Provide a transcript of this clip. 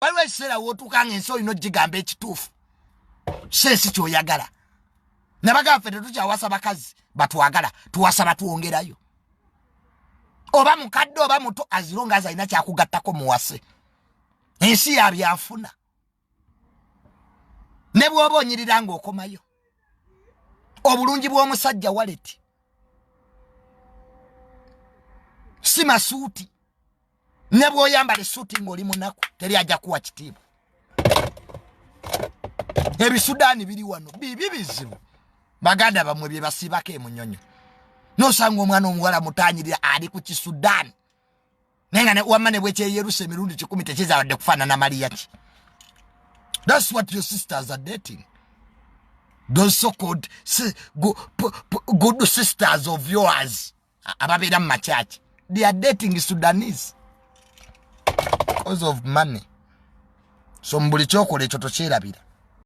Waliwo sera wotukanga enso ino jigamba ekituufu. Sensi kyoyagala. Nabagaffe tetukyawasa bakazi batwagala tuwasa batuwongerayo. Oba mukadde oba muto azironga azalina kyakugattako muwase. Ensi yabyanfuna. Ne bw'oba onyiriranga okomayo. Obulungi bw'omusajja waleti. Si masuuti. Ne bw'oyambala essuuti ng'oli munaku teri ajja kuwa kitiibwa. Ebisudaani biri wano bibi bizibu. Baganda bamwe bye basibako emunyonyo. Nosanga omwana omuwala mutanyirira ali ku Kisudaani. Nenga ne wamane bweche yeruse mirundi 10 tekizawadde kufaanana Maria ki. That's what your sisters are dating. Those so-called good sisters of yours. Ababeera mu church. They are dating Sudanese. Because of money. So mbuli chokola ekyo tokyerabira.